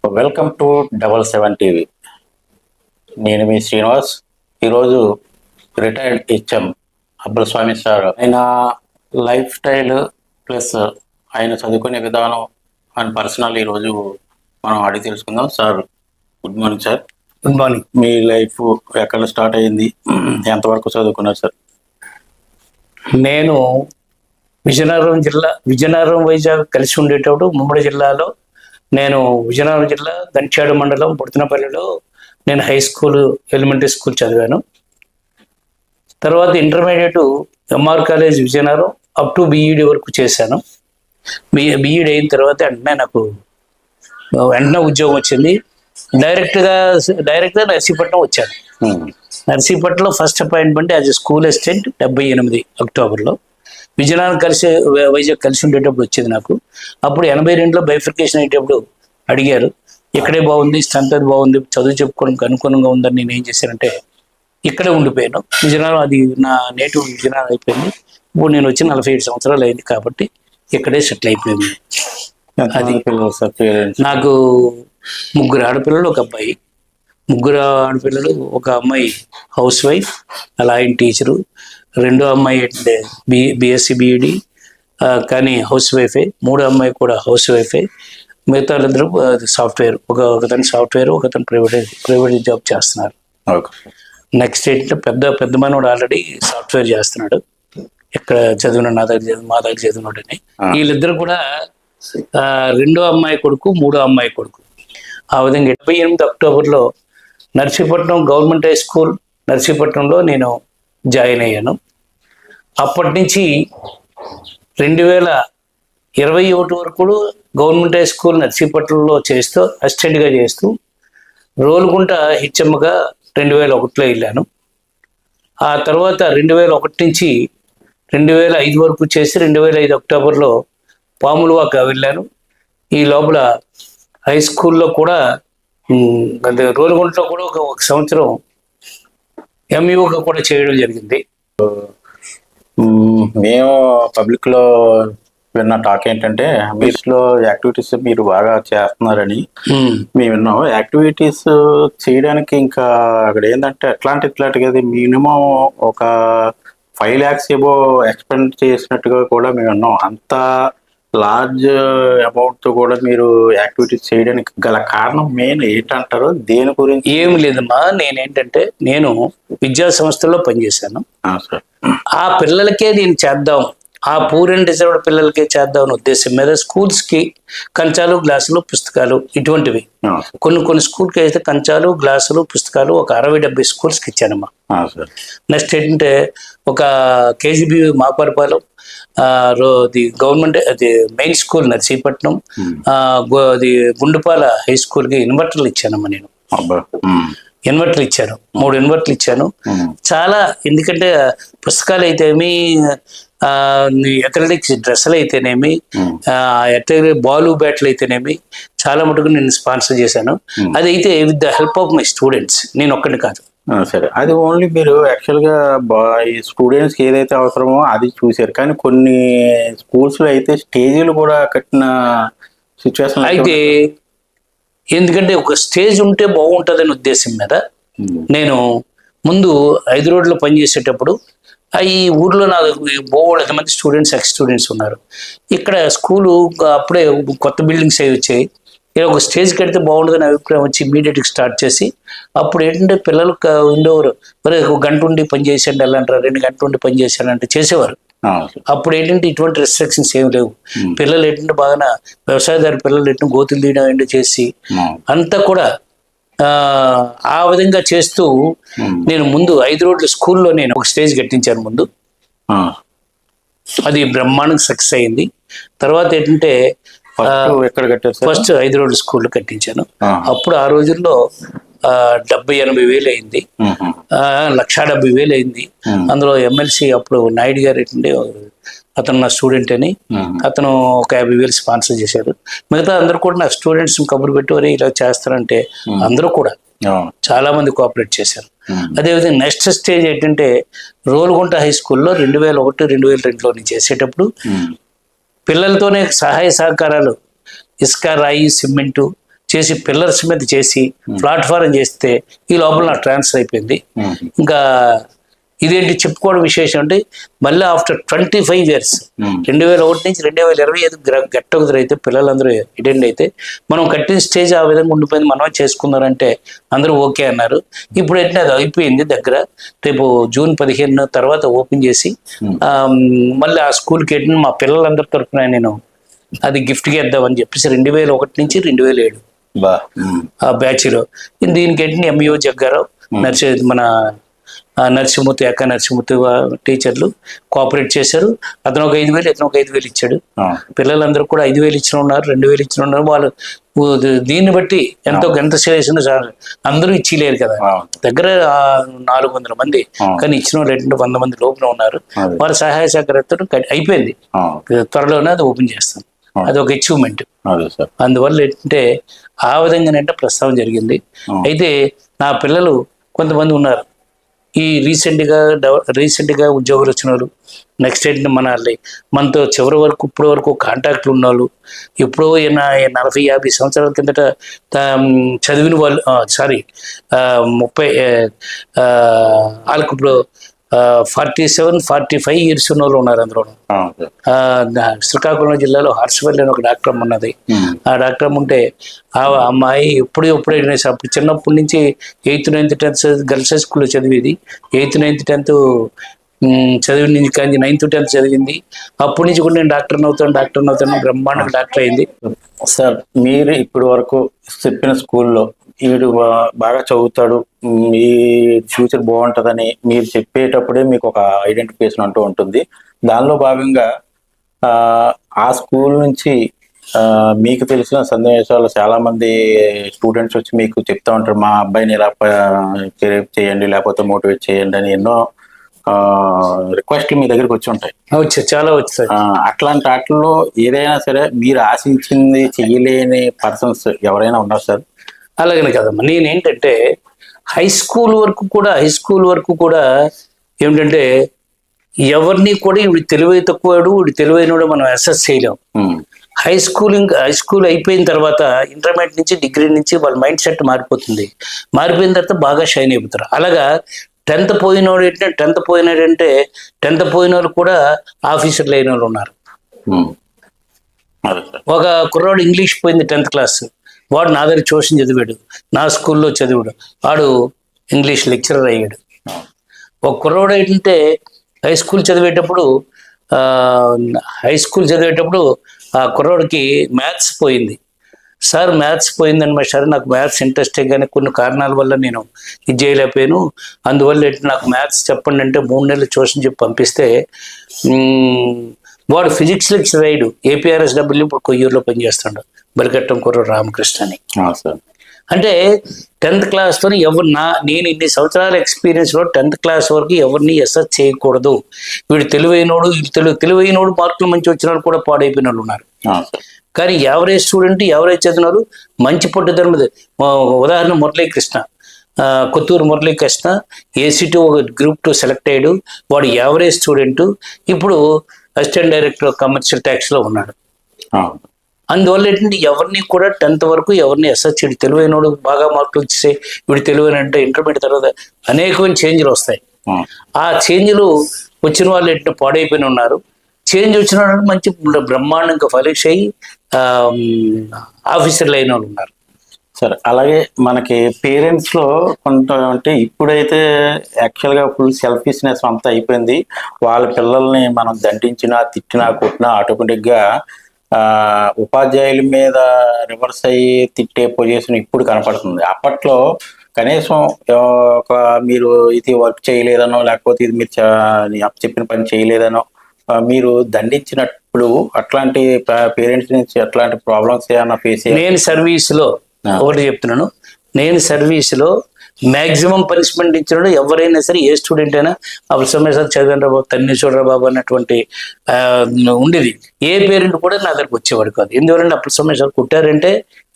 Welcome to 77 TV. నేను మీ శ్రీనివాస్. ఈరోజు retired HM Abdul Swamy sir ఆయన లైఫ్ స్టైల్ ప్లస్ ఆయన చదువుకునే విధానం అండ్ పర్సనల్ ఈరోజు మనం అడిగి తెలుసుకుందాం. Sir good morning sir. Good morning. మీ లైఫ్ ఎక్కడ స్టార్ట్ అయింది, ఎంతవరకు చదువుకున్నారు సార్? నేను విజయనగరం వైజాగ్ కలిసి ఉండేటప్పుడు ఉమ్మడి జిల్లాలో నేను విజయనగరం జిల్లా గంట్యాడు మండలం బుడతనపల్లిలో నేను హై స్కూల్ ఎలిమెంటరీ స్కూల్ చదివాను. తర్వాత intermediate MR college Vizianagaram up to BEd వరకు చేశాను. బీఈడి అయిన తర్వాత వెంటనే ఉద్యోగం వచ్చింది. డైరెక్ట్గా నర్సీపట్నం వచ్చాను. నర్సీపట్నంలో first appointment as a school assistant 78 అక్టోబర్లో. విజయనగరం వైజాగ్ కలిసి ఉండేటప్పుడు వచ్చింది నాకు. అప్పుడు 82లో బైఫర్కేషన్ అయ్యేటప్పుడు అడిగారు, ఇక్కడే బాగుంది, స్ట్రెంత్ అది బాగుంది, చదువు చెప్పుకోవడానికి అనుకూలంగా ఉందని నేను ఏం చేశానంటే ఇక్కడే ఉండిపోయాను. విజయనగరం అది నా నేటివ్ విజయనగరం అయిపోయింది. ఇప్పుడు నేను వచ్చి 47 సంవత్సరాలు అయింది కాబట్టి ఇక్కడే సెటిల్ అయిపోయింది. అది నాకు 3 ఆడపిల్లలు, 1 అబ్బాయి. 3 ఆడపిల్లలు, 1 అమ్మాయి హౌస్ వైఫ్, అలా ఆయన టీచరు. 2వ అమ్మాయి అంటే బిఎస్సి బిఈడి కానీ హౌస్ వైఫే. 3వ అమ్మాయి కూడా హౌస్ వైఫే. మిగతా వాళ్ళందరూ సాఫ్ట్వేర్, ఒకతను సాఫ్ట్వేర్, ఒకతను ప్రైవేట్ జాబ్ చేస్తున్నారు. నెక్స్ట్ ఏంటంటే పెద్ద మనోడు ఆల్రెడీ సాఫ్ట్వేర్ చేస్తున్నాడు. ఇక్కడ మా దగ్గర చదివినాడని. వీళ్ళిద్దరు కూడా 2వ అమ్మాయి కొడుకు, 3వ అమ్మాయి కొడుకు. ఆ విధంగా 78 అక్టోబర్లో నర్సీపట్నం గవర్నమెంట్ హై స్కూల్ నర్సీపట్నంలో నేను జాయిన్ అయ్యాను. అప్పటి నుంచి 2021 వరకు గవర్నమెంట్ హై స్కూల్ నర్సీపట్నంలో చేస్తూ అసిస్టెంట్గా చేస్తూ రోలుగుంట హెచ్ఎంగా 2001లో వెళ్ళాను. ఆ తర్వాత 2001 నుంచి 2005 వరకు చేసి 2005 అక్టోబర్లో పాములవాక వెళ్ళాను. ఈ లోపల హై స్కూల్లో కూడా రోలుగుంటలో కూడా ఒక సంవత్సరం ఎంఈఓగా కూడా చేయడం జరిగింది. మేము పబ్లిక్లో విన్న టాక్ ఏంటంటే మీలో యాక్టివిటీస్ మీరు బాగా చేస్తున్నారని మేము విన్నాం. యాక్టివిటీస్ చేయడానికి ఇంకా అక్కడ ఏంటంటే ఇట్లాంటిగా మినిమం ఒక 5 lakhs ఏవో ఎక్స్పెండ్ చేసినట్టుగా కూడా మేము విన్నాం. అంత లార్జ్ అమౌంట్ కూడా మీరు యాక్టివిటీస్ చేయడానికి గల కారణం మెయిన్ ఏంటంటారు? దేని గురించి? ఏమి లేదమ్మా, నేను విద్యా సంస్థల్లో పనిచేశాను. ఆ పిల్లలకే నేను చేద్దాం, ఆ పూర్ అండ్ రిజర్వ్డ్ పిల్లలకే చేద్దాం అనే ఉద్దేశం మీద స్కూల్స్కి కంచాలు, గ్లాసులు, పుస్తకాలు ఇటువంటివి కొన్ని స్కూల్కి అయితే కంచాలు, గ్లాసులు, పుస్తకాలు ఒక 60-70 స్కూల్స్కి ఇచ్చానమ్మా. నెక్స్ట్ ఏంటంటే ఒక కేజీబీ మాపరపాలెం గవర్నమెంట్ అది మెయిన్ స్కూల్ నర్సీపట్నం, అది గుండుపాల హై స్కూల్కి ఇన్వర్టర్లు ఇచ్చానమ్మా. నేను ఇన్వర్టర్లు ఇచ్చాను, 3 ఇన్వర్టర్లు ఇచ్చాను. చాలా, ఎందుకంటే పుస్తకాలు అయితేమి, అథ్లెటిక్స్ డ్రెస్సులు అయితేనేమి, బాలు బ్యాట్లు అయితేనేమి చాలా మటుకు నేను స్పాన్సర్ చేశాను. అది అయితే with the help of my students, నేను ఒక్కడిని కాదు. సరే, అది ఓన్లీ మీరు యాక్చువల్గా స్టూడెంట్స్కి ఏదైతే అవసరమో అది చూశారు, కానీ కొన్ని స్కూల్స్లో అయితే స్టేజీలు కూడా కట్టిన సిచ్యువేషన్ అయితే, ఎందుకంటే ఒక స్టేజ్ ఉంటే బాగుంటుందనే ఉద్దేశం మీద నేను ముందు 5 రోడ్లో పనిచేసేటప్పుడు ఈ ఊర్లో నాకు బోర్డు ఎంతమంది స్టూడెంట్స్, ఎక్స్ స్టూడెంట్స్ ఉన్నారు. ఇక్కడ స్కూలు అప్పుడే కొత్త బిల్డింగ్స్ అవి వచ్చాయి. ఇలా ఒక స్టేజ్ కడితే బాగుంటుందని అభిప్రాయం వచ్చి ఇమీడియట్గా స్టార్ట్ చేసి, అప్పుడు ఏంటంటే పిల్లలు ఉండేవారు, మరి 1 గంట ఉండి పని చేసేయండి వెళ్ళంటారు, 2 గంటలు ఉండి పని చేశానంటే చేసేవారు. అప్పుడు ఏంటంటే ఇటువంటి రెస్ట్రిక్షన్స్ ఏమి లేవు. పిల్లలు ఏంటంటే బాగా వ్యవసాయదారు పిల్లలు ఏంటంటే గోతులు తీయడం ఏంటో చేసి అంతా కూడా ఆ విధంగా చేస్తూ నేను ముందు 5 రోడ్ల స్కూల్లో నేను ఒక స్టేజ్ కట్టించాను ముందు. అది బ్రహ్మాండంగా సక్సెస్ అయింది. తర్వాత ఏంటంటే ఫస్ట్ 5 రోడ్ల స్కూల్లో కట్టించాను. అప్పుడు ఆ రోజుల్లో 70-80 వేలు అయింది, 1,70,000 అయింది. అందులో ఎమ్మెల్సీ అప్పుడు నాయుడు గారు ఏంటంటే అతను నా స్టూడెంట్ అని అతను ఒక 50,000 స్పాన్సర్ చేశారు. మిగతా అందరూ కూడా నా స్టూడెంట్స్ కబురు పెట్టుకొని ఇలా చేస్తారంటే అందరూ కూడా చాలా మంది కోఆపరేట్ చేశారు. అదేవిధంగా నెక్స్ట్ స్టేజ్ ఏంటంటే రోలుగుంట హై స్కూల్లో 2001-2002లో నేను చేసేటప్పుడు పిల్లలతోనే సహాయ సహకారాలు, ఇసుక, రాయి, సిమెంటు చేసి పిల్లర్స్ మీద చేసి ప్లాట్ఫారం చేస్తే ఈ లోపల నాకు ట్రాన్స్ఫర్ అయిపోయింది. ఇంకా ఇదేంటి చెప్పుకోవడం విశేషం అంటే మళ్ళీ ఆఫ్టర్ 25 years 2001 నుంచి 2025 గెట్ టుగెదర్ అయితే పిల్లలందరూ అటెండ్ అయితే మనం కట్టిన స్టేజ్ ఆ విధంగా ఉండిపోయింది, మనమే చేసుకున్నారంటే అందరూ ఓకే అన్నారు. ఇప్పుడు ఏంటంటే అది అయిపోయింది దగ్గర. రేపు June 15 తర్వాత ఓపెన్ చేసి మళ్ళీ ఆ స్కూల్కి ఏంటంటే మా పిల్లలందరి తరఫున నేను అది గిఫ్ట్గా ఇద్దామని చెప్పేసి 2001 నుంచి 2007 ఆ బ్యాచ్లో దీనికి ఏంటంటే ఎంఈఓ జగ్గారావు మన నరసింహమూర్తి అక్క నరసింహమూర్తి టీచర్లు కోఆపరేట్ చేశారు. అతను ఒక 5,000 ఇతను ఒక 5,000 ఇచ్చాడు. పిల్లలందరూ కూడా 5,000 ఇచ్చిన ఉన్నారు, 2,000 ఇచ్చిన ఉన్నారు. వాళ్ళు దీన్ని బట్టి ఎంత చేసిన అందరూ ఇచ్చిలేరు కదా, దగ్గర 400 మంది కానీ ఇచ్చిన 200 మంది లోపల ఉన్నారు. వారి సహాయ సహకారంతో అయిపోయింది. త్వరలోనే అది ఓపెన్ చేస్తాం. అది ఒక అచీవ్మెంట్. అందువల్ల ఏంటంటే ఆ విధంగానంటే ప్రస్తావన జరిగింది. అయితే నా పిల్లలు కొంతమంది ఉన్నారు ఈ రీసెంట్గా ఉద్యోగులు వచ్చిన వాళ్ళు, నెక్స్ట్ ఏంటంటే మనతో చివరి వరకు ఇప్పటి వరకు కాంటాక్ట్లు ఉన్న వాళ్ళు, ఎప్పుడో 40-50 సంవత్సరాల కిందట చదివిన వాళ్ళు 30 వాళ్ళకి ఇప్పుడు 47-45 years ఉన్న వాళ్ళు ఉన్నారు. అందులో శ్రీకాకుళం జిల్లాలో హర్షవల్లి అని ఒక డాక్టర్ అమ్మ ఉన్నది. ఆ డాక్టర్ అమ్మ ఉంటే ఆ అమ్మాయి ఎప్పుడే అప్పుడు చిన్నప్పటి నుంచి 8th, 9th, 10th girls high స్కూల్లో చదివేది. 8th, 9th, 10th చదివిన నుంచి కానీ 9th, 10th చదివింది. అప్పటి నుంచి కూడా నేను డాక్టర్ని అవుతాను బ్రహ్మాండంగా డాక్టర్ అయింది. సార్ మీరు ఇప్పటి వరకు చెప్పిన స్కూల్లో వీడు బాగా చదువుతాడు, ఈ ఫ్యూచర్ బాగుంటుందని మీరు చెప్పేటప్పుడే మీకు ఒక ఐడెంటిఫికేషన్ అంటూ ఉంటుంది. దానిలో భాగంగా ఆ స్కూల్ నుంచి మీకు తెలిసిన సన్నివేశాలు చాలా మంది స్టూడెంట్స్ వచ్చి మీకు చెప్తా ఉంటారు, మా అబ్బాయిని ఇలా చేయండి లేకపోతే మోటివేట్ చేయండి అని ఎన్నో రిక్వెస్ట్లు మీ దగ్గరికి వచ్చి ఉంటాయి. చాలా వచ్చాయి. అట్లాంటి వాటిల్లో ఏదైనా సరే మీరు ఆశించింది చెయ్యలేని పర్సన్స్ ఎవరైనా ఉన్నారు సార్? అలాగనే కదమ్మా, నేనేంటంటే హై స్కూల్ వరకు కూడా ఏమిటంటే ఎవరిని కూడా వీడు తెలివై తక్కువాడు వీడు తెలివైనడు మనం అసెస్ చేయలేం. హై స్కూల్ అయిపోయిన తర్వాత ఇంటర్మీడియట్ నుంచి డిగ్రీ నుంచి వాళ్ళ మైండ్ సెట్ మారిపోయిన తర్వాత బాగా షైన్ అయిపోతారు. అలాగా 10th పోయినాడంటే 10th పోయిన వాళ్ళు కూడా ఆఫీసర్లు అయిన వాళ్ళు ఉన్నారు. ఒక కుర్రాడు ఇంగ్లీష్ పోయింది 10th క్లాస్, వాడు నా దగ్గర ట్యూషన్ చదివాడు, నా స్కూల్లో చదివాడు, వాడు ఇంగ్లీష్ లెక్చరర్ అయ్యాడు. ఒక కుర్రాడు ఏంటంటే హై స్కూల్ చదివేటప్పుడు ఆ కుర్రాడికి మ్యాథ్స్ పోయింది. సార్ మ్యాథ్స్ పోయిందని సార్ నాకు మ్యాథ్స్ ఇంట్రెస్టే కానీ కొన్ని కారణాల వల్ల నేను ఇది చేయలేకపోయాను, అందువల్ల నాకు మ్యాథ్స్ చెప్పండి అంటే 3 నెలలు ట్యూషన్ చెప్పి పంపిస్తే వాడు ఫిజిక్స్ లెక్చరర్ అయ్యాడు. APRSW ఇప్పుడు కొయ్యూరులో పనిచేస్తాడు, బలికట్టం కుర్ర రామకృష్ణ అని. అంటే 10th క్లాస్తో నేను ఇన్ని సంవత్సరాల ఎక్స్పీరియన్స్లో 10th క్లాస్ వరకు ఎవరిని అసెస్ చేయకూడదు. వీడు తెలివైనోడు మార్కులు మంచి వచ్చిన వాళ్ళు కూడా పాడైపోయిన వాళ్ళు ఉన్నారు. కానీ యావరేజ్ స్టూడెంట్ చదివినారు మంచి పట్టుదల మీద. ఉదాహరణ మురళీకృష్ణ, కొత్తూరు మురళీకృష్ణ ACT ఒక Group 2 సెలెక్ట్ అయ్యాడు. వాడు యావరేజ్ స్టూడెంట్, ఇప్పుడు అసిస్టెంట్ డైరెక్టర్ కమర్షియల్ ట్యాక్స్లో ఉన్నాడు. అందువల్ల ఏంటంటే ఎవరిని కూడా 10th వరకు ఎవరిని అసెస్ చేయడు. తెలివైనోడు బాగా మార్కులు వచ్చేసి వీడు తెలివైన అంటే ఇంటర్మీడియట్ తర్వాత అనేకమైన చేంజ్లు వస్తాయి. ఆ చేంజ్లు వచ్చిన వాళ్ళు ఏంటంటే పాడైపోయిన ఉన్నారు. చేంజ్ వచ్చిన వాళ్ళు మంచి బ్రహ్మాండంగా పరీక్ష అయ్యి ఆఫీసర్లు అయిన వాళ్ళు ఉన్నారు. సరే, అలాగే మనకి పేరెంట్స్లో కొంత అంటే ఇప్పుడైతే యాక్చువల్గా ఫుల్ సెల్ఫిష్నెస్ అంతా అయిపోయింది. వాళ్ళ పిల్లల్ని మనం దండించినా తిట్టినా కొట్టినా ఆటోమేటిక్గా ఉపాధ్యాయుల మీద రివర్స్ అయ్యి తిట్టే పొజిషన్ ఇప్పుడు కనపడుతుంది. అప్పట్లో కనీసం మీరు ఇది వర్క్ చేయలేదనో లేకపోతే ఇది మీరు చెప్పిన పని చేయలేదనో మీరు దండించినప్పుడు అట్లాంటి పేరెంట్స్ నుంచి అట్లాంటి ప్రాబ్లమ్స్ ఏమైనా ఫేస్ చేయాలి? నేను సర్వీస్లో ఒకటి చెప్తున్నాను, నేను సర్వీస్లో మ్యాక్సిమం పనిష్మెంట్ ఇచ్చినాడు. ఎవరైనా సరే ఏ స్టూడెంట్ అయినా అప్పుడు సమస్య చదవండి బాబు తన్ని చూడరా బాబు అన్నటువంటి ఉండేది. ఏ పేరెంట్ కూడా నా దగ్గరకు వచ్చేవాడు కాదు. ఎందువల్ల అప్పుడు సమస్య కుట్టారంటే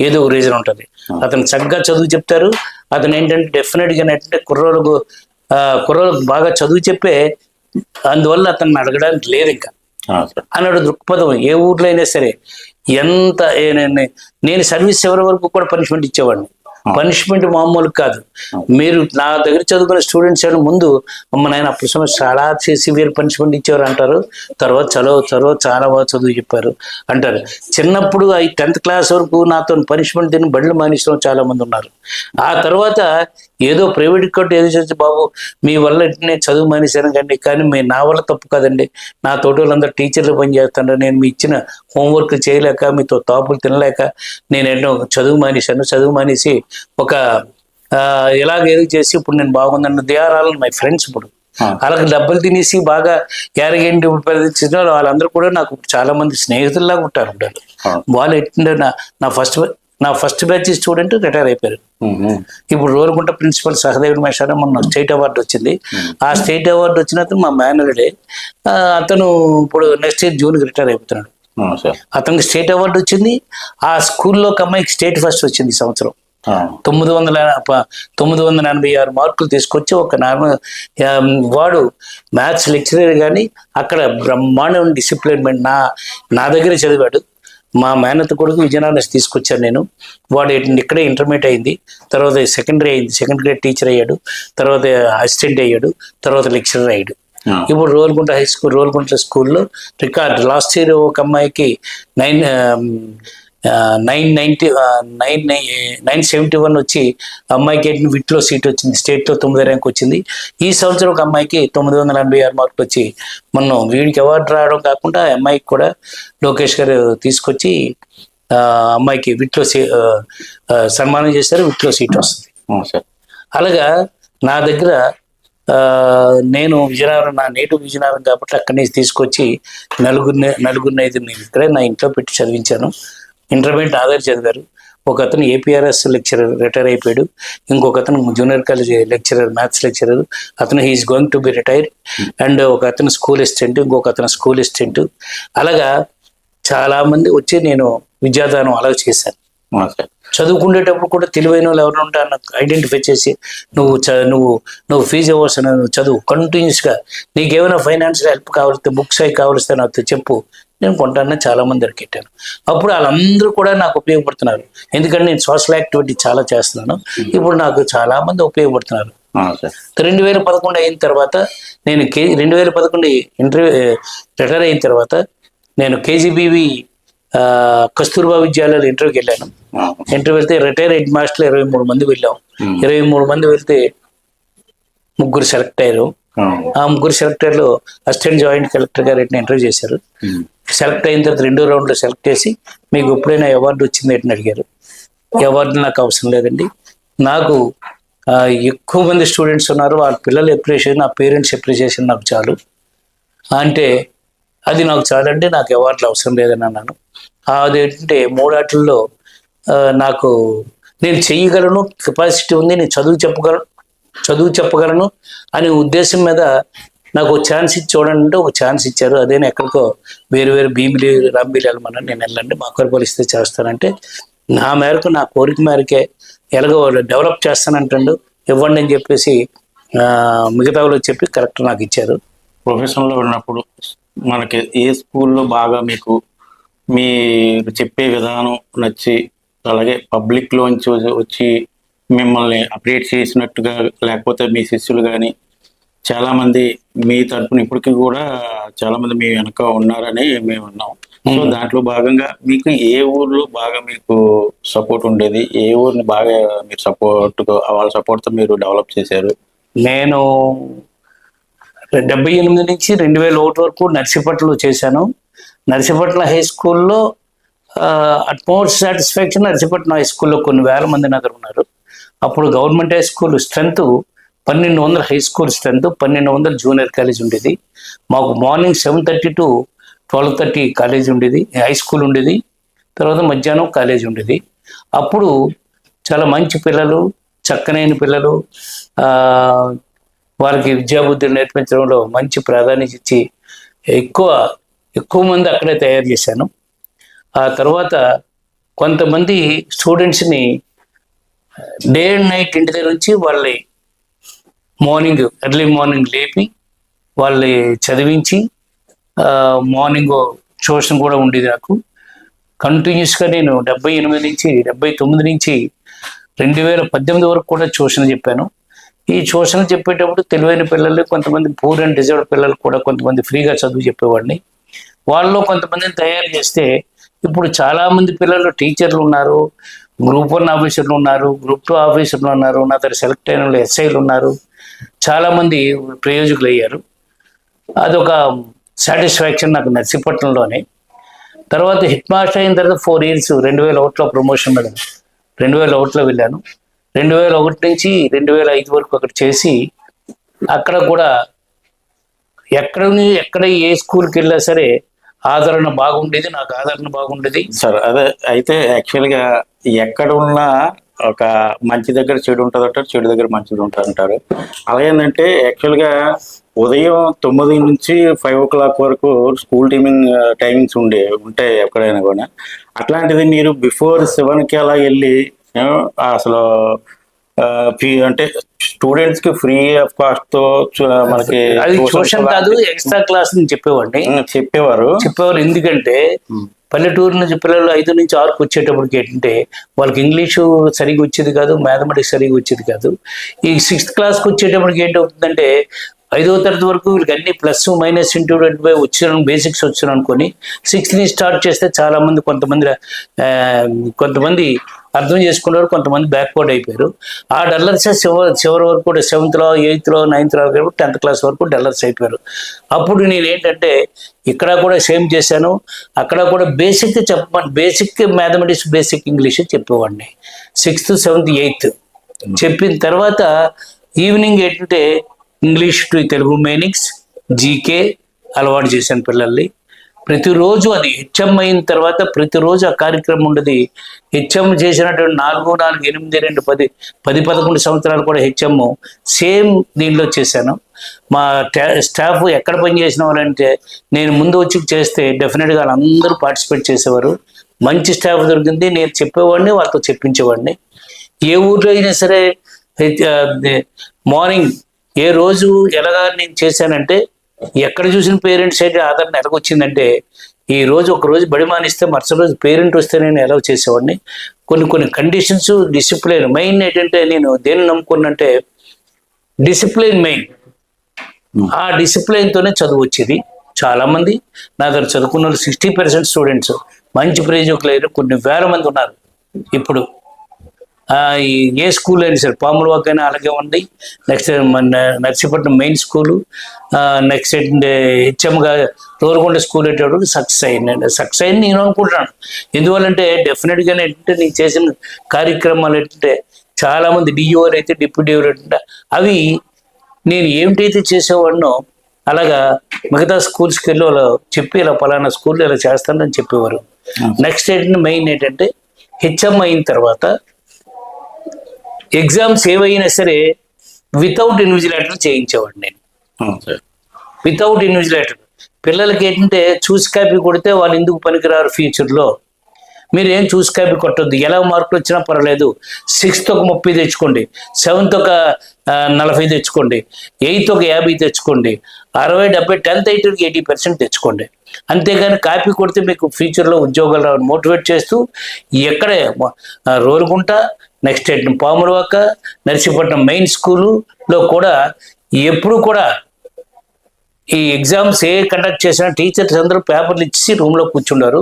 ఏదో ఒక రీజన్ ఉంటుంది. అతను చక్కగా చదువు చెప్తారు. అతను ఏంటంటే డెఫినెట్గా ఏంటంటే కుర్రోళ్ళకు బాగా చదువు చెప్పే, అందువల్ల అతన్ని అడగడానికి లేదు ఇంకా అన్నాడు దృక్పథం. ఏ ఊర్లో అయినా సరే ఎంత నేను సర్వీస్ ఎవరి వరకు కూడా పనిష్మెంట్ ఇచ్చేవాడిని. పనిష్మెంట్ మామూలు కాదు. మీరు నా దగ్గర చదువుకునే స్టూడెంట్స్ అని ముందు అమ్మ నాయన అప్పుడు సమస్య చాలా సివియర్ పనిష్మెంట్ ఇచ్చేవారు అంటారు. తర్వాత చాలా బాగా చదువు చెప్పారు అంటారు. చిన్నప్పుడు 10th క్లాస్ వరకు నాతో పనిష్మెంట్ తిని బడులు మానేసిన చాలా మంది ఉన్నారు. ఆ తర్వాత ఏదో ప్రైవేట్ కోర్టు ఏదో చేసి బాబు మీ వల్ల నేను చదువు మానేశాను కండి, కానీ నా వల్ల తప్పు కదండి, నా తోటి వాళ్ళందరూ టీచర్లు పనిచేస్తుంటారు, నేను మీ ఇచ్చిన హోంవర్క్ చేయలేక మీతో తాపులు తినలేక నేను ఎన్నో చదువు మానేశాను. చదువు మానేసి ఒక ఎలాగేదో చేసి ఇప్పుడు నేను బాగుందన్న they are all my friends. ఇప్పుడు వాళ్ళకి డబ్బులు తినేసి బాగా యారగేంటి ప్రదర్శించిన వాళ్ళందరూ కూడా నాకు చాలా మంది స్నేహితుల్లాగా ఉంటారు. వాళ్ళు ఎట్టుండే నా ఫస్ట్ బ్యాచ్ స్టూడెంట్ రిటైర్ అయిపోయారు. ఇప్పుడు రోల్గుంట ప్రిన్సిపల్ సహదేవుడు మేషారా మొన్న స్టేట్ అవార్డు వచ్చింది. ఆ స్టేట్ అవార్డు వచ్చిన అతను మా మేనరుడే. అతను ఇప్పుడు నెక్స్ట్ ఇయర్ జూన్కి రిటైర్ అయిపోతున్నాడు. అతనికి స్టేట్ అవార్డు వచ్చింది. ఆ స్కూల్లో ఒక అమ్మాయికి స్టేట్ ఫస్ట్ వచ్చింది ఈ సంవత్సరం. 986 మార్కులు తీసుకొచ్చి ఒక నార్మల్ వాడు మ్యాథ్స్ లెక్చరర్ కానీ అక్కడ బ్రహ్మాండం డిసిప్లిన్ నా దగ్గర చదివాడు. మా మేనత్ కొడుకు విజయనగరం తీసుకొచ్చాను నేను. వాడు ఇక్కడే ఇంటర్మీడియట్ అయింది, తర్వాత సెకండరీ అయింది, సెకండ్ గ్రేడ్ టీచర్ అయ్యాడు, తర్వాత అసిస్టెంట్ అయ్యాడు, తర్వాత లెక్చరర్ అయ్యాడు. ఇప్పుడు రోల్గుంట హై స్కూల్, రోల్గుంట స్కూల్లో రికార్డ్ లాస్ట్ ఇయర్ ఒక అమ్మాయికి 971 వచ్చి అమ్మాయికి విట్లో సీట్ వచ్చింది, స్టేట్లో 9వ ర్యాంక్ వచ్చింది. ఈ సంవత్సరం ఒక అమ్మాయికి 986 మార్కులు వచ్చి మొన్న వీడికి అవార్డు రావడం కాకుండా అమ్మాయికి కూడా లోకేష్ గారు తీసుకొచ్చి అమ్మాయికి విట్లో సన్మానం చేశారు, విట్లో సీట్ వస్తుంది. అలాగా నా దగ్గర నేను విజయనగరం, నా నేటివ్ విజయనగరం కాబట్టి అక్కడి నుంచి తీసుకొచ్చి నలుగురిని 5 ఇక్కడే నా ఇంట్లో పెట్టి చదివించాను. ఇంటర్మీడియట్ ఆధార్ చదివారు. ఒక అతను ఏపీఆర్ఎస్ లెక్చరర్ రిటైర్ అయిపోయాడు. ఇంకొక అతను junior college lecturer, maths lecturer, అతను he's going to be retire. And ఒక అతను స్కూల్ అసిస్టెంట్, ఇంకొక అతను స్కూల్ అసిస్టెంట్. అలాగా చాలా మంది వచ్చి నేను విద్యాదానం అలా చేశాను. చదువుకునేటప్పుడు కూడా తెలివైన వాళ్ళు ఎవరు ఉంటారు నాకు ఐడెంటిఫై చేసి నువ్వు ఫీజు ఇవ్వాల్సిన చదువు కంటిన్యూస్గా, నీకేమైనా ఫైనాన్షియల్ హెల్ప్ కావాలిస్తే, బుక్స్ అవి కావలిస్తే నాకు చెప్పు, నేను కొంటానని చాలా మంది దొరికెట్టాను. అప్పుడు వాళ్ళందరూ కూడా నాకు ఉపయోగపడుతున్నారు. ఎందుకంటే నేను సోషల్ యాక్టివిటీ చాలా చేస్తున్నాను. ఇప్పుడు నాకు చాలా మంది ఉపయోగపడుతున్నారు. 2011 అయిన తర్వాత నేను 2011 రిటైర్ అయిన తర్వాత నేను కేజీబీవి కస్తూర్బా విద్యాలయాలు ఇంటర్వ్యూకి వెళ్ళాను. ఇంటర్వ్యూ వెళ్తే రిటైర్ హెడ్ మాస్టర్లు 23 మంది వెళ్ళాం. 23 మంది వెళ్తే 3 సెలెక్ట్ అయ్యారు. ఆ 3 సెలెక్టర్లు అసిస్టెంట్ జాయింట్ కలెక్టర్ గారు ఇంటర్వ్యూ చేశారు. సెలెక్ట్ అయిన తర్వాత 2వ రౌండ్లో సెలెక్ట్ చేసి మీకు ఎప్పుడైనా అవార్డు వచ్చింది ఏంటని అడిగారు. అవార్డు నాకు అవసరం లేదండి, నాకు ఎక్కువ మంది స్టూడెంట్స్ ఉన్నారు, వాళ్ళ పిల్లల అప్రిషియేషన్, నా పేరెంట్స్ అప్రిషియేషన్ నాకు చాలు అంటే అది నాకు చాలండి, నాకు అవార్డులు అవసరం లేదని అన్నాను. అదేంటంటే 3 ఆటల్లో నాకు నేను చెయ్యగలను, కెపాసిటీ ఉంది, నేను చదువు చెప్పగలను అనే ఉద్దేశం మీద నాకు ఒక ఛాన్స్ ఇచ్చి చూడండి అంటే ఒక ఛాన్స్ ఇచ్చారు. అదే ఎక్కడికో వేరు భీమిలి రాంబీలు వెళ్ళమని, నేను వెళ్ళండి మాకూరు ఇస్తే చేస్తానంటే నా మేరకు, నా కోరిక మేరకే ఎలాగో డెవలప్ చేస్తానంటాడు, ఇవ్వండి అని చెప్పేసి మిగతా వాళ్ళు చెప్పి కరెక్ట్ నాకు ఇచ్చారు. ప్రొఫెషన్లో ఉన్నప్పుడు మనకి ఏ స్కూల్లో బాగా మీకు మీరు చెప్పే విధానం నచ్చి, అలాగే పబ్లిక్లోంచి వచ్చి మిమ్మల్ని అప్డేట్ చేసినట్టుగా, లేకపోతే మీ శిష్యులు కానీ చాలామంది మీ తరపున ఇప్పటికీ కూడా చాలామంది మీ వెనక ఉన్నారని మేము ఉన్నాం. సో దాంట్లో భాగంగా మీకు ఏ ఊర్లో బాగా మీకు సపోర్ట్ ఉండేది, ఏ ఊరిని బాగా మీరు వాళ్ళ సపోర్ట్తో మీరు డెవలప్ చేశారు? నేను 78 నుంచి 2001 వరకు నర్సీపట్నంలో చేశాను. నర్సీపట్నం హై స్కూల్లో అట్మోస్ట్ సాటిస్ఫాక్షన్. నర్సీపట్నం హై స్కూల్లో కొన్ని వేల మంది దగ్గర ఉన్నారు. అప్పుడు government high school strength 1200 high school strength, 1200 junior college ఉండేది. మాకు మార్నింగ్ 7:30 to 12:30 కాలేజ్ ఉండేది, హై స్కూల్ ఉండేది, తర్వాత మధ్యాహ్నం కాలేజ్ ఉండేది. అప్పుడు చాలా మంచి పిల్లలు, చక్కనైన పిల్లలు, వారికి విద్యాబుద్ధులు నేర్పించడంలో మంచి ప్రాధాన్యత ఇచ్చి ఎక్కువ మంది అక్కడే తయారు చేశాను. ఆ తర్వాత కొంతమంది స్టూడెంట్స్ని డే అండ్ నైట్ ఇంటి దగ్గర నుంచి వాళ్ళని ఎర్లీ మార్నింగ్ లేపి వాళ్ళని చదివించి, మార్నింగ్ ట్యూషన్ కూడా ఉండేది నాకు. కంటిన్యూస్గా నేను 78 నుంచి 79 నుంచి 2018 వరకు కూడా ట్యూషన్ చెప్పాను. ఈ ట్యూషన్ చెప్పేటప్పుడు తెలివైన పిల్లలు, కొంతమంది పూర్ అండ్ రిజర్వ్డ్ పిల్లలు కూడా కొంతమంది ఫ్రీగా చదువు చెప్పేవాడిని. వాళ్ళలో కొంతమందిని తయారు చేస్తే ఇప్పుడు చాలామంది పిల్లలు టీచర్లు ఉన్నారు, గ్రూప్ 1 ఆఫీసర్లు ఉన్నారు, గ్రూప్ 2 ఆఫీసర్లు ఉన్నారు, నా దగ్గర సెలెక్ట్ అయిన వాళ్ళు ఎస్ఐలు ఉన్నారు, చాలామంది ప్రయోజకులు అయ్యారు. అదొక సాటిస్ఫాక్షన్ నాకు నర్సీపట్నంలోనే. తర్వాత హెడ్ మాస్టర్ అయిన తర్వాత 4 years 2001లో ప్రమోషన్ మీద 2001లో వెళ్ళాను. 2001 నుంచి 2005 వరకు అక్కడ చేసి అక్కడ కూడా ఎక్కడ ఏ స్కూల్కి వెళ్ళా సరే ఆదరణ బాగుండేది, నాకు ఆదరణ బాగుండేది. సార్ అదే అయితే యాక్చువల్గా ఎక్కడ ఉన్నా ఒక మంచి దగ్గర చెడు ఉంటుంది అంటారు, చెడు దగ్గర మంచిది ఉంటుంది అంటారు. అలాగేంటంటే యాక్చువల్గా ఉదయం 9 నుంచి 5 o'clock వరకు స్కూల్ టైమింగ్స్ ఉంటాయి ఎక్కడైనా కూడా. అట్లాంటిది మీరు బిఫోర్ 7కి అలా వెళ్ళి అసలు అంటే స్టూడెంట్స్ కి ఫ్రీ ఆఫ్ కాస్ట్ తో మనకి అది ట్యూషన్ కాదు, ఎక్స్ట్రా క్లాస్ అని చెప్పేవారు. ఎందుకంటే పల్లెటూరు నుంచి పిల్లలు 5 నుంచి 6కు వచ్చేటప్పటికి ఏంటంటే వాళ్ళకి ఇంగ్లీషు సరిగ్గా వచ్చేది కాదు, మ్యాథమెటిక్స్ సరిగ్గా వచ్చేది కాదు. ఈ 6th క్లాస్కి వచ్చేటప్పటికి ఏంటవుతుందంటే 5వ తరగతి వరకు వీళ్ళకి అన్ని ప్లస్ మైనస్ ఇంటూ వచ్చాను, బేసిక్స్ వచ్చాను అనుకొని 6th నుంచి స్టార్ట్ చేస్తే చాలామంది కొంతమంది అర్థం చేసుకున్నారు, కొంతమంది బ్యాక్వర్డ్ అయిపోయారు. ఆ డల్లర్స్ చివరి వరకు కూడా 7th, 8th, 9th 10th class వరకు డల్లర్స్ అయిపోయారు. అప్పుడు నేను ఏంటంటే ఇక్కడ కూడా సేమ్ చేశాను, అక్కడ కూడా బేసిక్ మ్యాథమెటిక్స్, బేసిక్ ఇంగ్లీష్ చెప్పేవాడిని 6th, 7th, 8th చెప్పిన తర్వాత ఈవినింగ్ ఏంటంటే English to Telugu meanings, GK అలవాటు చేశాను పిల్లల్ని. ప్రతిరోజు అది హెచ్ఎం అయిన తర్వాత ప్రతిరోజు ఆ కార్యక్రమం ఉండదు. హెచ్ఎం చేసినటువంటి 4, 8, 2, 10, 11 సంవత్సరాలు కూడా హెచ్ఎం సేమ్ దీనిలో చేశాను. మా స్టాఫ్ ఎక్కడ పనిచేసిన వాళ్ళంటే నేను ముందు వచ్చి చేస్తే డెఫినెట్గా వాళ్ళందరూ పార్టిసిపేట్ చేసేవారు. మంచి స్టాఫ్ దొరికింది, నేను చెప్పేవాడిని, వాళ్ళతో చెప్పించేవాడిని. ఏ ఊర్లో అయినా సరే మార్నింగ్ ఏ రోజు ఎలాగా నేను చేశానంటే ఎక్కడ చూసిన పేరెంట్స్ అయితే ఆదరణ ఎలాగొచ్చిందంటే ఈ రోజు ఒక రోజు బడి మానిస్తే మరుసటి రోజు పేరెంట్ వస్తే నేను ఎలా చేసేవాడిని. కొన్ని కండిషన్స్, డిసిప్లిన్ మెయిన్. ఏంటంటే నేను దేన్ని నమ్ముకున్నంటే డిసిప్లిన్ మెయిన్. ఆ డిసిప్లిన్తోనే చదువు వచ్చేది. చాలామంది నా దగ్గర చదువుకున్న 60% స్టూడెంట్స్ మంచి ప్రయోజకులు అయ్యారు. కొన్ని వేల మంది ఉన్నారు. ఇప్పుడు ఏ స్కూల్ అయినా సరే పాములవాక్ అయినా అలాగే ఉంది. Next Narsipatnam main school, next హెచ్ఎంగా తోరుకొండ స్కూల్ అయ్యేటప్పుడు సక్సెస్ అయింది నేను అనుకుంటున్నాను. ఎందువల్లంటే డెఫినెట్గానే ఏంటంటే నేను చేసిన కార్యక్రమాలు ఏంటంటే చాలామంది డిఓర్ అయితే డిప్యూటీ డిఓర్ అంటే అవి నేను ఏమిటైతే చేసేవాడినో అలాగా మిగతా స్కూల్స్కి వెళ్ళి వాళ్ళు చెప్పి ఇలా పలానా స్కూల్లో ఇలా చేస్తానని చెప్పేవారు. నెక్స్ట్ ఏంటంటే మెయిన్ ఏంటంటే హెచ్ఎం అయిన తర్వాత ఎగ్జామ్స్ ఏవైనా సరే వితౌట్ ఇన్విజిలేటర్ చేయించేవాడు నేను. వితౌట్ ఇన్విజిలేటర్ పిల్లలకి ఏంటంటే చూసి కాపీ కొడితే వాళ్ళు ఎందుకు పనికిరారు ఫ్యూచర్లో. మీరు ఏం చూసి కాపీ కొట్టొద్దు, ఎలా మార్కులు వచ్చినా పర్వాలేదు. 6th ఒక 30 తెచ్చుకోండి, 7th ఒక 40 తెచ్చుకోండి, 8th ఒక 50 తెచ్చుకోండి, 60, 70, 10th 80% తెచ్చుకోండి. అంతేగాని కాపీ కొడితే మీకు ఫ్యూచర్లో ఉద్యోగాలు రావని మోటివేట్ చేస్తూ ఎక్కడే రోలుగుంట, నెక్స్ట్ పాములవాక, నర్సీపట్నం మెయిన్ స్కూలులో కూడా ఎప్పుడు కూడా ఈ ఎగ్జామ్స్ కండక్ట్ చేసినా టీచర్స్ అందరూ పేపర్లు ఇచ్చి రూమ్లో కూర్చున్నారు.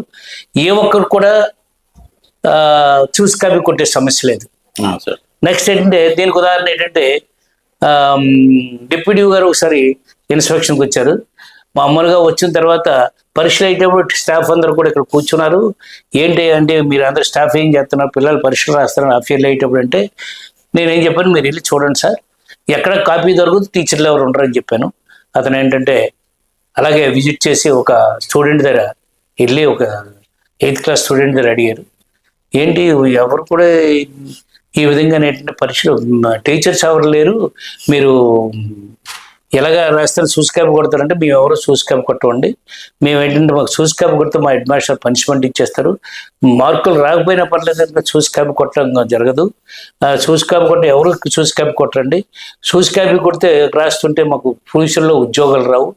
ఏ ఒక్కరు కూడా చూసి కాపీ కొట్టే సమస్య లేదు. నెక్స్ట్ ఏంటంటే దీనికి ఉదాహరణ ఏంటంటే డిప్యూటీ గారు ఒకసారి ఇన్స్పెక్షన్కి వచ్చారు. మామూలుగా వచ్చిన తర్వాత పరీక్షలు అయ్యేటప్పుడు స్టాఫ్ అందరూ కూడా ఇక్కడ కూర్చున్నారు. ఏంటి అంటే మీరు అందరూ స్టాఫ్ ఏం చేస్తున్నారు, పిల్లలు పరీక్షలు రాస్తారని అఫీల్ అయ్యేటప్పుడు అంటే నేనేం చెప్పాను, మీరు వెళ్ళి చూడండి సార్, ఎక్కడ కాపీ దొరుకుతుంది, టీచర్లు ఎవరు ఉండరని చెప్పాను. అతను ఏంటంటే అలాగే విజిట్ చేసి ఒక స్టూడెంట్ దగ్గర వెళ్ళి ఒక 8th క్లాస్ స్టూడెంట్ దగ్గర అడిగారు, ఏంటి ఎవరు కూడా ఈ విధంగా ఏంటంటే పరీక్షలు టీచర్స్ ఎవరు లేరు, మీరు ఎలాగ రాస్తారు, సూస్ క్యాప్ కొడతారంటే మేము ఎవరో సూస్ క్యాప్ కొట్టండి, మేము ఏంటంటే మాకు సూస్ క్యాప్ కొడితే మా హెడ్ మాస్టర్ పనిష్మెంట్ ఇచ్చేస్తారు, మార్కులు రాకపోయినా పర్లేదు సూస్ క్యాప్ కొట్టడం జరగదు, సూస్ క్యాప్ కొట్టి ఎవరు సూస్ క్యాప్ కొట్టండి, సూస్ క్యాప్ కొడితే రాస్తుంటే మాకు ఫ్యూచర్లో ఉద్యోగాలు రావు,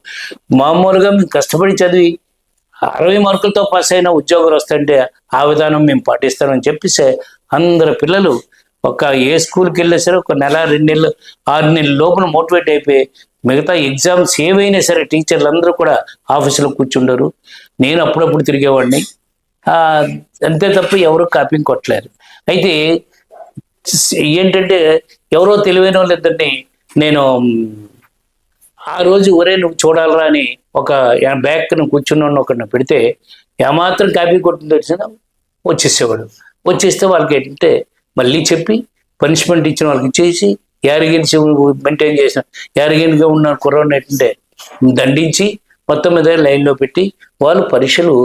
మామూలుగా మేము కష్టపడి చదివి 60 మార్కులతో పాస్ అయిన ఉద్యోగాలు వస్తుంటే ఆ విధానం మేము పాటిస్తామని చెప్పేసి అందరు పిల్లలు ఒక ఏ స్కూల్కి వెళ్ళినా సరే ఒక నెల 2 నెలలు 6 నెలల లోపల మోటివేట్ అయిపోయి మిగతా ఎగ్జామ్స్ ఏవైనా సరే టీచర్లు అందరూ కూడా ఆఫీసులో కూర్చుండరు. నేను అప్పుడప్పుడు తిరిగేవాడిని. అంతే తప్ప ఎవరు కాపీని కొట్టలేరు. అయితే ఏంటంటే ఎవరో తెలివైన వాళ్ళిద్దరిని నేను ఆ రోజు ఒరే నువ్వు చూడాలరా అని ఒక బ్యాగ్ను కూర్చున్న ఒకరిని పెడితే ఏమాత్రం కాపీ కొట్టిన తెలిసిన వచ్చేసేవాడు. వచ్చేస్తే వాళ్ళకి ఏంటంటే మళ్ళీ చెప్పి పనిష్మెంట్ ఇచ్చిన వాళ్ళకి ఇచ్చేసి యారిగెన్స్ మెయింటైన్ చేసిన యారిగెన్గా ఉన్న కుర్రాడిని ఏంటంటే దండించి మొత్తం మీద లైన్లో పెట్టి వాళ్ళు పరీక్షలు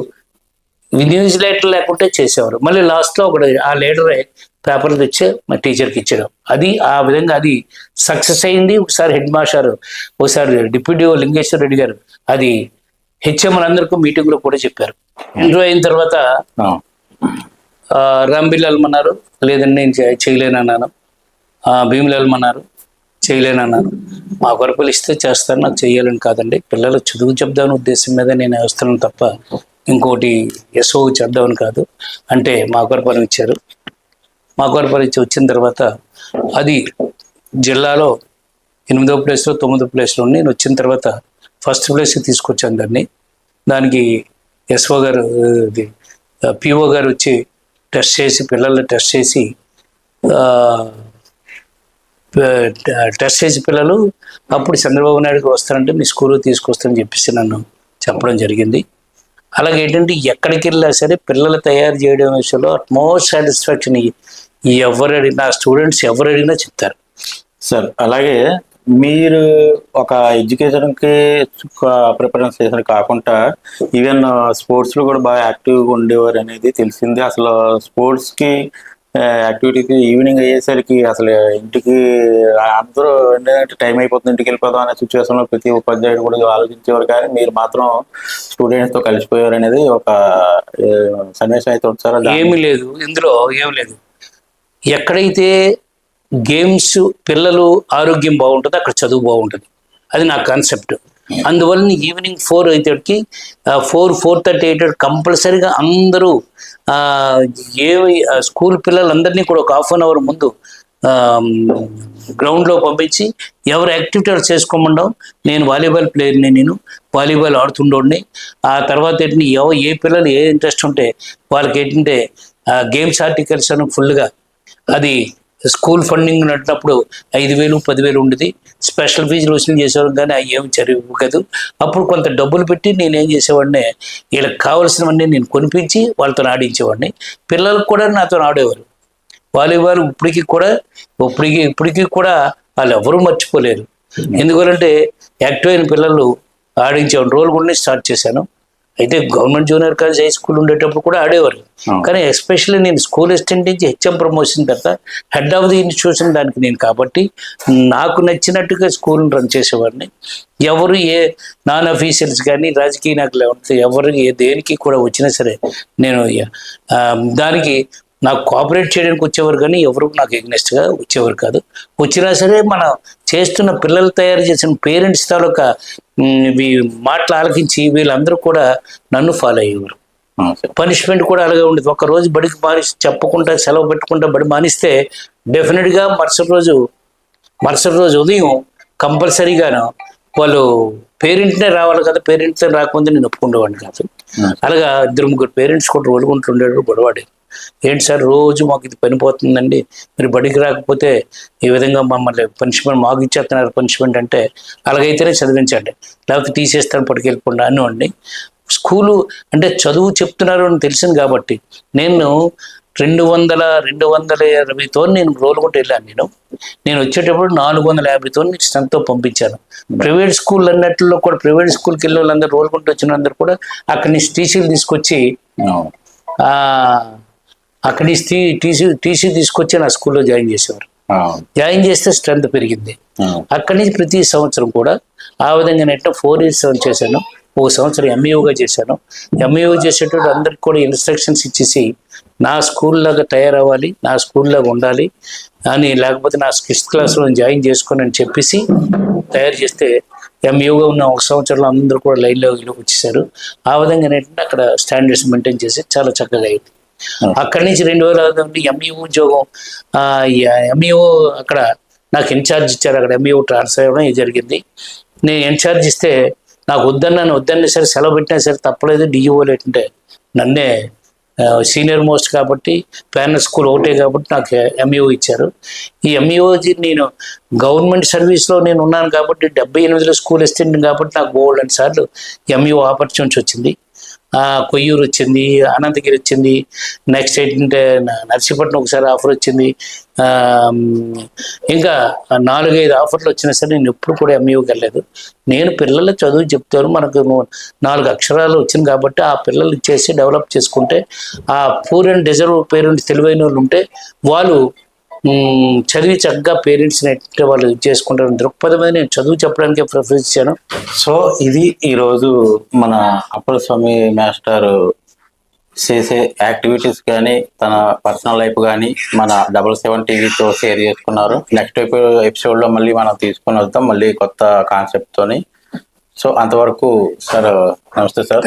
ఇన్విజిలేటర్ లేకుంటే చేసేవారు. మళ్ళీ లాస్ట్లో ఒకటి ఆ లీడరే పేపర్లు తెచ్చి మా టీచర్కి ఇచ్చడం. అది ఆ విధంగా అది సక్సెస్ అయింది. ఒకసారి హెడ్ మాస్టర్, ఒకసారి డిప్యూటీ లింగేశ్వర రెడ్డి గారు అది హెచ్ఎంలందరికీ మీటింగ్లో కూడా చెప్పారు. ఇంటర్వ్యూ అయిన తర్వాత రాంబిల్ వెళ్ళమన్నారు, లేదండి నేను చేయలేనన్నాను. భీములు వెళ్ళమన్నారు, చేయలేనన్నాను. మా కొరకు ఇస్తే చేస్తాను, నాకు చేయాలని కాదండి, పిల్లలకు చదువు చెప్దామని ఉద్దేశం మీద నేను వేస్తున్నాను తప్ప ఇంకోటి ఎస్ఓ చేద్దామని కాదు అంటే మా కొరకు ఇచ్చారు. మా కొరకు ఇచ్చి వచ్చిన తర్వాత అది జిల్లాలో 8వ ప్లేస్లో 9వ ప్లేస్లో నేను వచ్చిన తర్వాత ఫస్ట్ ప్లేస్కి తీసుకొచ్చాను దాన్ని. దానికి ఎస్ఓ గారు పిఓ గారు వచ్చి టెస్ట్ చేసి పిల్లల్ని టెస్ట్ చేసి పిల్లలు అప్పుడు చంద్రబాబు నాయుడుకి వస్తారంటే మీ స్కూల్ తీసుకొస్తారని చెప్పేసి నన్ను చెప్పడం జరిగింది. అలాగే ఏంటంటే ఎక్కడికి వెళ్ళినా సరే పిల్లలు తయారు చేయడం విషయంలో మోస్ట్ సాటిస్ఫాక్షన్ ఎవరు అడిగినా స్టూడెంట్స్ ఎవరు అడిగినా చెప్తారు సార్. అలాగే మీరు ఒక ఎడ్యుకేషన్కి ప్రిఫరెన్స్ చేసిన కాకుండా ఈవెన్ స్పోర్ట్స్లో కూడా బాగా యాక్టివ్గా ఉండేవారు అనేది తెలిసింది. అసలు స్పోర్ట్స్కి యాక్టివిటీకి ఈవినింగ్ అయ్యేసరికి అసలు ఇంటికి అందరూ ఏంటంటే టైం అయిపోతుంది ఇంటికి వెళ్ళిపోదాం అనే సిచ్యువేషన్లో ప్రతి ఉపాధ్యాయుడు కూడా ఆలోచించేవారు. కానీ మీరు మాత్రం స్టూడెంట్స్తో కలిసిపోయారు అనేది ఒక సన్నివేశం అయితే వచ్చారా? ఏమీ లేదు ఇందులో, ఏమి లేదు. ఎక్కడైతే గేమ్స్ పిల్లలు ఆరోగ్యం బాగుంటుందో అక్కడ చదువు బాగుంటుంది. అది నా కాన్సెప్ట్. అందువల్ల ఈవినింగ్ 4 అయితేకి 4:30 కంపల్సరీగా అందరూ స్కూల్ పిల్లలందరినీ కూడా ఒక హాఫ్ అన్ అవర్ ముందు గ్రౌండ్లో పంపించి ఎవరు యాక్టివిటీలు చేసుకోమండం. నేను వాలీబాల్ ప్లేయర్ని, నేను వాలీబాల్ ఆడుతుండోడిని. ఆ తర్వాత ఏంటంటే ఏ పిల్లలు ఏ ఇంట్రెస్ట్ ఉంటే వాళ్ళకి ఏంటంటే గేమ్స్ ఆర్టికల్స్ అని ఫుల్గా అది స్కూల్ ఫండింగ్ నడినప్పుడు 5,000 10,000 ఉండేది. స్పెషల్ ఫీజులు వసూలు చేసేవారు కానీ అవి ఏమి జరిగి కాదు. అప్పుడు కొంత డబ్బులు పెట్టి నేనేం చేసేవాడిని, వీళ్ళకి కావాల్సినవన్నీ నేను కొనిపించి వాళ్ళతో ఆడించేవాడిని. పిల్లలకు కూడా నాతో ఆడేవారు వాలీబాల్. ఇప్పటికీ కూడా వాళ్ళు ఎవరూ మర్చిపోలేరు. ఎందుకంటే యాక్టివ్ అయిన పిల్లలు ఆడించేవాడిని. రోల్ కూడా స్టార్ట్ చేశాను. అయితే government junior college high school ఉండేటప్పుడు కూడా ఆడేవారు. కానీ ఎస్పెషల్లీ నేను స్కూల్ అసిస్టెంట్ నుంచి హెచ్ఎం ప్రమోషన్ తర్వాత హెడ్ ఆఫ్ ది ఇన్స్టిట్యూషన్ దానికి నేను కాబట్టి నాకు నచ్చినట్టుగా స్కూల్ని రన్ చేసేవాడిని. ఎవరు ఏ నాన్ అఫీషియల్స్ కానీ రాజకీయ నాయకులు ఎవరు దేనికి కూడా వచ్చినా సరే నేను దానికి నాకు కోఆపరేట్ చేయడానికి వచ్చేవారు కానీ ఎవరు నాకు ఎగ్నెస్ట్గా వచ్చేవారు కాదు. వచ్చినా సరే మనం చేస్తున్న పిల్లలు తయారు చేసిన పేరెంట్స్ తాలూకా మాటలు ఆలకించి వీళ్ళందరూ కూడా నన్ను ఫాలో అయ్యేవారు. పనిష్మెంట్ కూడా అలాగే ఉండేది. ఒకరోజు బడికి చెప్పకుండా సెలవు పెట్టుకుంటా బడి మానిస్తే డెఫినెట్గా మరుసటి రోజు ఉదయం కంపల్సరీగాను వాళ్ళు పేరెంట్నే రావాలి కదా. పేరెంట్తో రాకపోతే నేను ఒప్పుకుండేవాడిని కాదు. అలాగా 2-3 పేరెంట్స్ కూడా రోలుకుంటుండేవారు. గొడవాడే ఏంటి సార్ రోజు మాకు ఇది పనిపోతుందండి, మీరు బడికి రాకపోతే ఈ విధంగా మమ్మల్ని పనిష్మెంట్ మాకు ఇచ్చేస్తున్నారు పనిష్మెంట్ అంటే అలాగైతేనే చదివించండి లేకపోతే తీసేస్తాను పడికెళ్ళకుండా అనేవాడిని. స్కూలు అంటే చదువు చెప్తున్నారు అని తెలిసింది కాబట్టి నేను 220తో నేను రోలుకుంటూ వెళ్ళాను. నేను వచ్చేటప్పుడు 450తో స్ట్రెంత్తో పంపించాను. ప్రైవేట్ స్కూల్ అన్నట్లో కూడా ప్రైవేట్ స్కూల్కి వెళ్ళే వాళ్ళందరూ రోలుకుంటూ వచ్చిన అందరూ కూడా అక్కడి నుంచి టీసీలు తీసుకొచ్చి అక్కడి నుంచి టీసీ తీసుకొచ్చి నా స్కూల్లో జాయిన్ చేసేవారు. జాయిన్ చేస్తే స్ట్రెంత్ పెరిగింది. అక్కడి నుంచి ప్రతి సంవత్సరం కూడా ఆ విధంగా నెట్ 4 years చేశాను. 1 సంవత్సరం ఎంఈఓగా చేశాను. ఎంఈఓ చేసేటప్పుడు అందరికి కూడా ఇన్స్ట్రక్షన్స్ ఇచ్చేసి నా స్కూల్ లాగా తయారవ్వాలి, నా స్కూల్ లాగా ఉండాలి అని, లేకపోతే నా 6th classలో జాయిన్ చేసుకొని అని చెప్పేసి తయారు చేస్తే ఎంఈఓగా ఉన్న 1 సంవత్సరంలో అందరూ కూడా లైన్లో వచ్చేసారు. ఆ విధంగా ఏంటంటే అక్కడ స్టాండర్డ్స్ మెయింటైన్ చేసి చాలా చక్కగా అయింది. అక్కడి నుంచి 2006 నుండి ఎంఈఓ ఉద్యోగం, ఎంఈఓ అక్కడ నాకు ఇన్ఛార్జ్ ఇచ్చారు. అక్కడ ఎంఈఓ ట్రాన్స్ఫర్ అవ్వడం ఇది జరిగింది. నేను ఇన్ఛార్జ్ ఇస్తే నాకు వద్దన్నా సరే సెలవు పెట్టినా సరే తప్పలేదు. డిఈఓలు ఏంటంటే నన్నే సీనియర్ మోస్ట్ కాబట్టి ప్యానల్ స్కూల్ ఒకటే కాబట్టి నాకు ఎంఈఓ ఇచ్చారు. ఈ ఎంఈఓజీ నేను గవర్నమెంట్ సర్వీస్లో నేను ఉన్నాను కాబట్టి 78లో స్కూల్ అసిస్టెంట్ కాబట్టి నాకు బోల్డ్ సార్లు ఎంఈఓ ఆపర్చునిటీ వచ్చింది. కొయ్యూరు వచ్చింది, అనంతగిరి వచ్చింది, నెక్స్ట్ ఏంటంటే నర్సీపట్నం ఒకసారి ఆఫర్ వచ్చింది. ఇంకా 4-5 ఆఫర్లు వచ్చినా సరే నేను ఎప్పుడు కూడా ఎంఈఓకి వెళ్ళలేదు. నేను పిల్లలు చదువు చెప్తాను, మనకు 4 అక్షరాలు వచ్చింది కాబట్టి ఆ పిల్లలు చేసి డెవలప్ చేసుకుంటే, ఆ పూర్ అండ్ డిజర్వ్ పేరెంట్స్ తెలివైన వాళ్ళు ఉంటే వాళ్ళు చదివి చక్కగా పేరెంట్స్ని ఎట్టే వాళ్ళు చేసుకుంటారు దృక్పథం మీద నేను చదువు చెప్పడానికి ప్రిఫరెన్స్ ఇచ్చాను. సో ఇది ఈరోజు మన అప్పలస్వామి మాస్టర్ చేసే యాక్టివిటీస్ కానీ తన పర్సనల్ లైఫ్ కానీ మన 77 టీవీతో షేర్ చేసుకున్నారు. నెక్స్ట్ ఎపిసోడ్లో మళ్ళీ మనం తీసుకొని వద్దాం మళ్ళీ కొత్త కాన్సెప్ట్తోని. సో అంతవరకు సార్ నమస్తే సార్.